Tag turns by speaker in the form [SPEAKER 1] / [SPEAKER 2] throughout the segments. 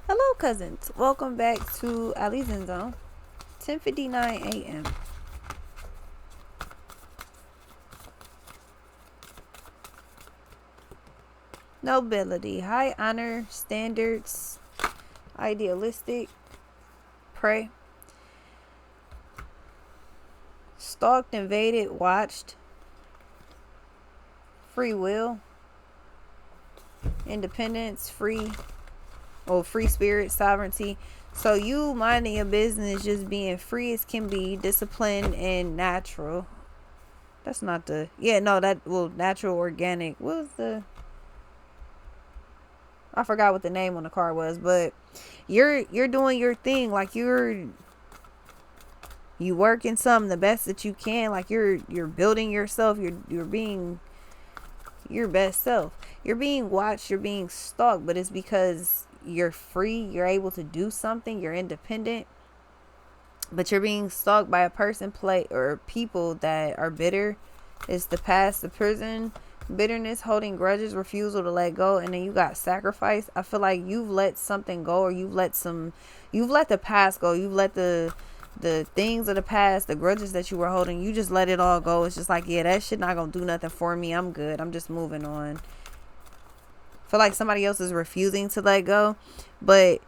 [SPEAKER 1] Hello, cousins. Welcome back to Aries Zone. 10:59 a.m. Nobility, high honor, standards, idealistic, prey, stalked, invaded, watched, free will, independence, free spirit, sovereignty. So you minding your business, just being free as can be, disciplined and natural. That's not the natural, organic. What was the I forgot what the name on the card was, but you're doing your thing, like you working something the best that you can, like you're building yourself, you're being your best self. You're being watched, you're being stalked, but it's because you're free, you're able to do something, you're independent, but you're being stalked by a person, play, or people that are bitter. It's the past, the prison, bitterness, holding grudges, refusal to let go, and then you got sacrifice. I feel like you've let something go, or you've let the past go. You've let the things of the past, the grudges that you were holding, you just let it all go. It's just like, yeah, that shit not gonna do nothing for me. I'm good. I'm just moving on. I feel like somebody else is refusing to let go, but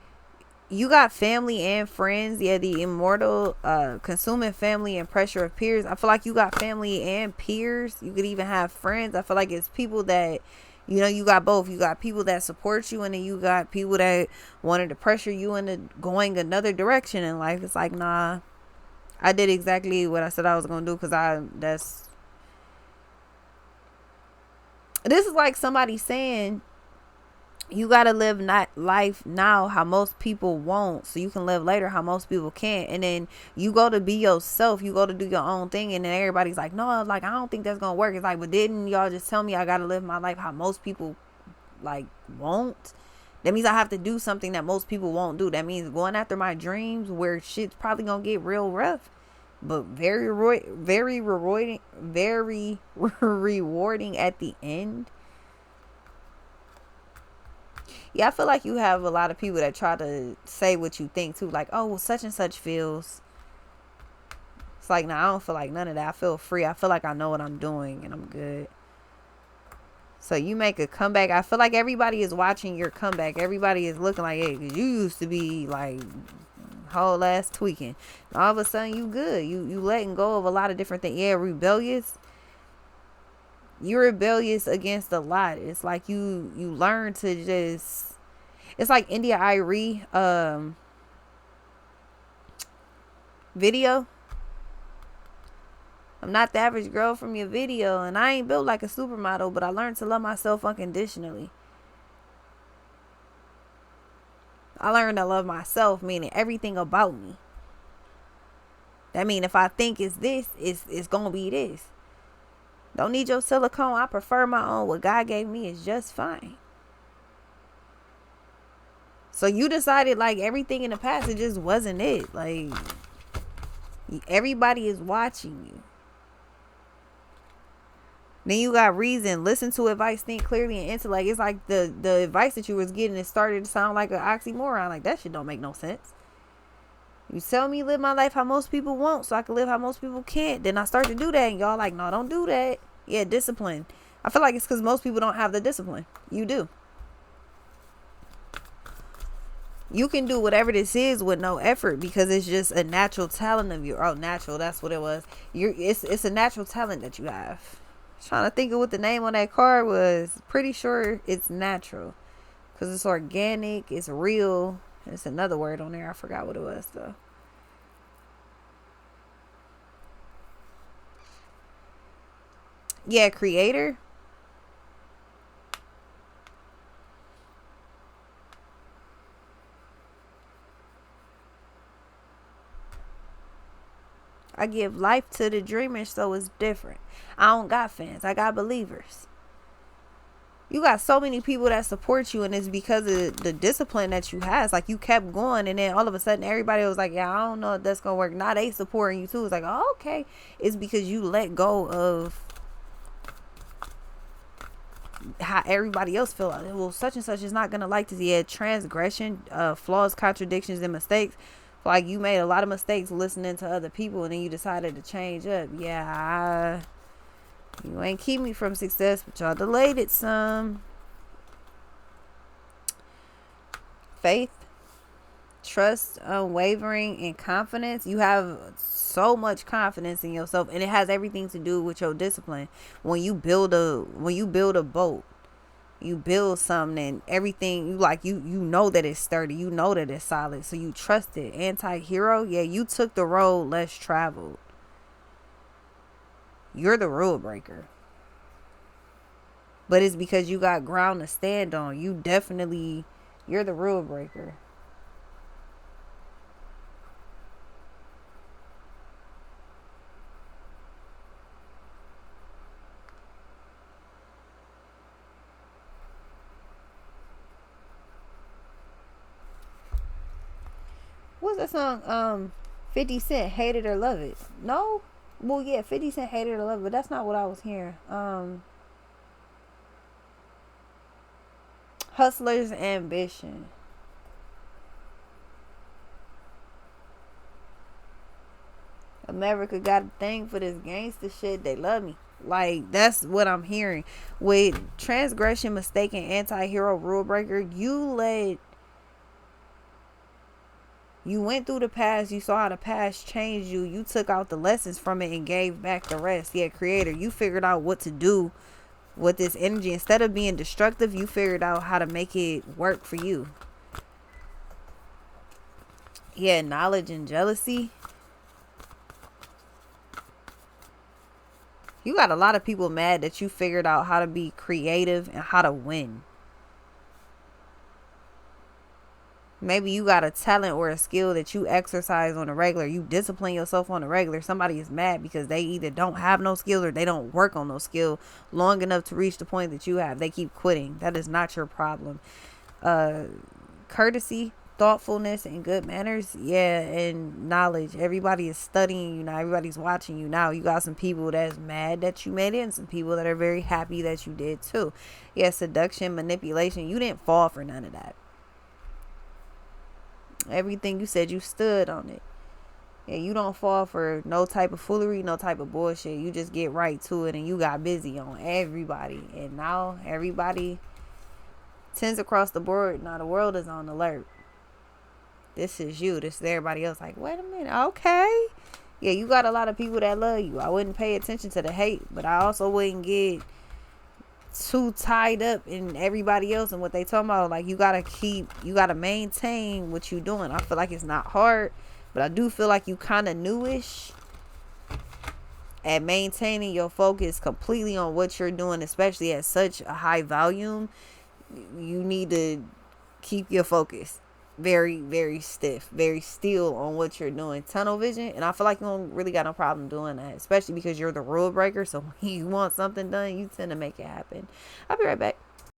[SPEAKER 1] you got family and friends. Yeah, the immortal, consuming family and pressure of peers. I feel like you got family and peers. You could even have friends. I feel like it's people that, you got both. You got people that support you, and then you got people that wanted to pressure you into going another direction in life. It's like, nah, I did exactly what I said I was gonna do, because this is like somebody saying, you gotta live not life now how most people won't, so you can live later how most people can't. And then you go to be yourself, you go to do your own thing, and then everybody's like, no, like, I don't think that's gonna work. It's like, but didn't y'all just tell me I gotta live my life how most people like won't? That means I have to do something that most people won't do. That means going after my dreams, where shit's probably gonna get real rough, but very rewarding, very rewarding at the end. Yeah, I feel like you have a lot of people that try to say what you think too. Like, oh, well, such and such feels. It's like, nah, I don't feel like none of that. I feel free. I feel like I know what I'm doing and I'm good. So you make a comeback. I feel like everybody is watching your comeback. Everybody is looking like, hey, because you used to be like whole ass tweaking. All of a sudden you good. You letting go of a lot of different things. Yeah, rebellious. You're rebellious against a lot. It's like you learn to just, it's like India Irie video. I'm not the average girl from your video, and I ain't built like a supermodel, but I learned to love myself unconditionally. I learned to love myself, meaning everything about me. That mean if I think it's this, it's gonna be this. Don't need your silicone. I prefer my own. What God gave me is just fine. So you decided like everything in the past, it just wasn't it. Like, everybody is watching you. Then you got reason, listen to advice, think clearly, and intellect. It's like the advice that you was getting, it started to sound like an oxymoron. Like, that shit don't make no sense. You tell me live my life how most people won't, so I can live how most people can't. Then I start to do that, and y'all like, no, don't do that. Yeah, discipline. I feel like it's because most people don't have the discipline. You do. You can do whatever this is with no effort, because it's just a natural talent of you. Oh, natural, that's what it was. It's a natural talent that you have. Trying to think of what the name on that card was. Pretty sure it's natural, because it's organic, it's real. It's another word on there. I forgot what it was though. Yeah, creator. I give life to the dreamers, so it's different. I don't got fans. I got believers. You got so many people that support you, and it's because of the discipline that you has. Like, you kept going, and then all of a sudden everybody was like, yeah, I don't know if that's gonna work. Now they supporting you too. It's like, oh, okay. It's because you let go of how everybody else feel. Well, such and such is not gonna like this. Yeah, transgression, flaws, contradictions, and mistakes. Like, you made a lot of mistakes listening to other people, and then you decided to change up. Yeah, you ain't keep me from success, but y'all delayed it some. Faith, trust, unwavering, and confidence. You have so much confidence in yourself, and it has everything to do with your discipline. When you build a boat, you build something, and everything, you know that it's sturdy, you know that it's solid, so you trust it. Anti-hero, yeah, you took the road less traveled. You're the rule breaker, but it's because you got ground to stand on. You're the rule breaker. What's that song? 50 Cent, Hate It or Love It. No? Well, yeah, 50 Cent, Hate It or Love It, but that's not what I was hearing. Hustler's Ambition. America got a thing for this gangster shit. They love me. Like, that's what I'm hearing. With transgression, mistaken, anti-hero, rule breaker, you went through the past. You saw how the past changed you. You took out the lessons from it and gave back the rest. Yeah, creator, you figured out what to do with this energy. Instead of being destructive, you figured out how to make it work for you. Yeah, knowledge and jealousy. You got a lot of people mad that you figured out how to be creative and how to win. Maybe you got a talent or a skill that you exercise on a regular. You discipline yourself on a regular. Somebody is mad because they either don't have no skills or they don't work on those skills long enough to reach the point that you have. They keep quitting. That is not your problem. Courtesy, thoughtfulness, and good manners. Yeah, and knowledge. Everybody is studying you now. Everybody's watching you now. You got some people that's mad that you made it, and some people that are very happy that you did too. Yeah, seduction, manipulation. You didn't fall for none of that. Everything you said, you stood on it. Yeah, you don't fall for no type of foolery, no type of bullshit. You just get right to it, and you got busy on everybody. And now everybody tends across the board. Now the world is on alert. This is you. This is everybody else. Like, wait a minute. Okay. Yeah, you got a lot of people that love you. I wouldn't pay attention to the hate, but I also wouldn't get too tied up in everybody else and what they talking about. Like, you gotta maintain what you doing. I feel like it's not hard, but I do feel like you kind of newish at maintaining your focus completely on what you're doing, especially at such a high volume. You need to keep your focus very, very stiff, very still on what you're doing. Tunnel vision. And I feel like you don't really got no problem doing that, especially because you're the rule breaker. So when you want something done, you tend to make it happen. I'll be right back.